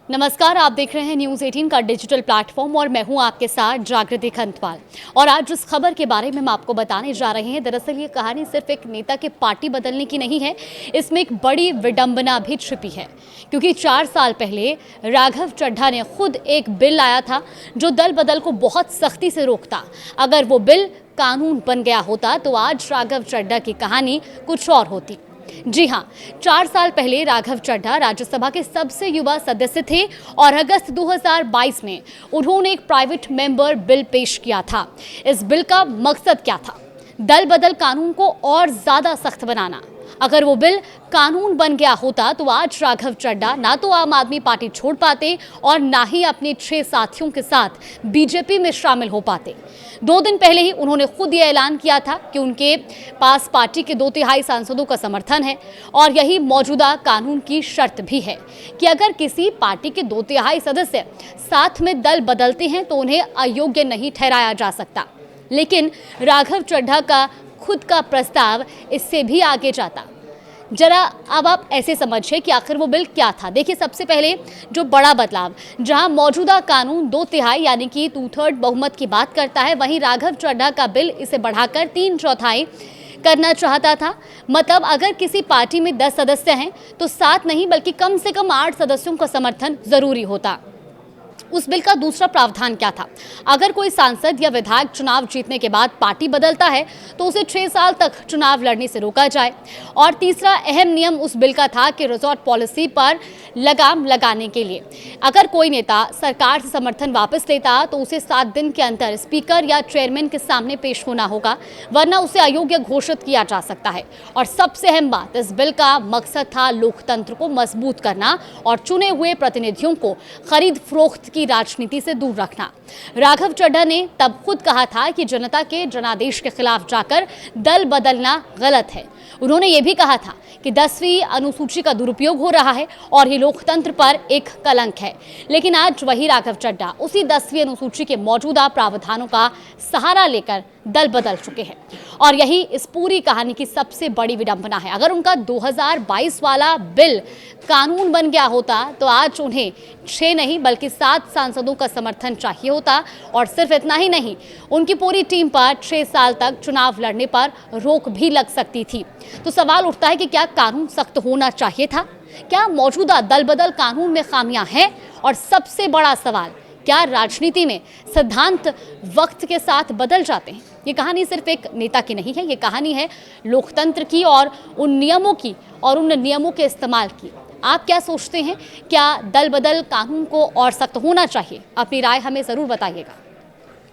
नमस्कार, आप देख रहे हैं न्यूज़ 18 का डिजिटल प्लेटफॉर्म और मैं हूं आपके साथ जागृति खंतवाल। और आज जिस खबर के बारे में हम आपको बताने जा रहे हैं, दरअसल ये कहानी सिर्फ एक नेता के पार्टी बदलने की नहीं है, इसमें एक बड़ी विडंबना भी छिपी है। क्योंकि 4 साल पहले राघव चड्ढा ने खुद एक बिल लाया था जो दल बदल को बहुत सख्ती से रोकता। अगर वो बिल कानून बन गया होता तो आज राघव चड्ढा की कहानी कुछ और होती। जी हाँ, 4 साल पहले राघव चड्ढा राज्यसभा के सबसे युवा सदस्य थे और अगस्त 2022 में उन्होंने एक प्राइवेट मेंबर बिल पेश किया था। इस बिल का मकसद क्या था? दल बदल कानून को और ज्यादा सख्त बनाना। अगर वो बिल कानून बन गया होता तो आज राघव चड्ढा ना तो आम आदमी पार्टी छोड़ पाते और ना ही अपने 6 साथियों के साथ बीजेपी में शामिल हो पाते। 2 दिन पहले ही उन्होंने खुद ये ऐलान किया था कि उनके पास पार्टी के 2/3 सांसदों का समर्थन है और यही मौजूदा कानून की शर्त भी है कि अगर किसी पार्टी के 2/3 सदस्य साथ में दल बदलते हैं तो उन्हें अयोग्य नहीं ठहराया जा सकता। लेकिन राघव चड्ढा का खुद का प्रस्ताव इससे भी आगे जाता। जरा अब आप ऐसे समझिए कि आखिर वो बिल क्या था। देखिए, सबसे पहले जो बड़ा बदलाव, जहां मौजूदा कानून 2/3 यानी कि 2/3 बहुमत की बात करता है, वहीं राघव चड्ढा का बिल इसे बढ़ाकर 3/4 करना चाहता था। मतलब अगर किसी पार्टी में 10 सदस्य हैं तो 7 नहीं बल्कि कम से कम 8 सदस्यों का समर्थन जरूरी होता। उस बिल का दूसरा प्रावधान क्या था? अगर कोई सांसद या विधायक चुनाव जीतने के बाद पार्टी बदलता है तो उसे 6 साल तक चुनाव लड़ने से रोका जाए। और तीसरा अहम नियम उस बिल का था कि रिजॉर्ट पॉलिसी पर लगाम लगाने के लिए अगर कोई नेता सरकार से समर्थन वापस लेता तो उसे 7 दिन के अंदर स्पीकर या चेयरमैन के सामने पेश होना होगा, वरना उसे अयोग्य घोषित किया जा सकता है। और सबसे अहम बात, इस बिल का मकसद था लोकतंत्र को मजबूत करना और चुने हुए प्रतिनिधियों को खरीद फरोख्त की राजनीति से दूर रखना। राघव चड्ढा ने तब खुद कहा था कि जनता के जनादेश के खिलाफ जाकर दल बदलना गलत है। उन्होंने ये भी कहा था कि 10वीं अनुसूची का दुरुपयोग हो रहा है और ये लोकतंत्र पर एक कलंक है। लेकिन आज वही राघव चड्ढा उसी 10वीं अनुसूची के मौजूदा प्रावधानों का सहारा लेकर दल बदल चुके हैं। और यही इस पूरी कहानी की सबसे बड़ी विडंबना है। अगर उनका 2022 वाला बिल कानून बन गया होता तो आज उन्हें 6 नहीं बल्कि 7 सांसदों का समर्थन चाहिए होता। और सिर्फ इतना ही नहीं, उनकी पूरी टीम पर 6 साल तक चुनाव लड़ने पर रोक भी लग सकती थी। तो सवाल उठता है कि क्या कानून सख्त होना चाहिए था? क्या मौजूदा दल बदल कानून में खामियां हैं? और सबसे बड़ा सवाल, क्या राजनीति में सिद्धांत वक्त के साथ बदल जाते हैं? ये कहानी सिर्फ एक नेता की नहीं है, ये कहानी है लोकतंत्र की और उन नियमों के इस्तेमाल की। आप क्या सोचते हैं? क्या दल बदल कानून को और सख्त होना चाहिए? अपनी राय हमें ज़रूर बताइएगा।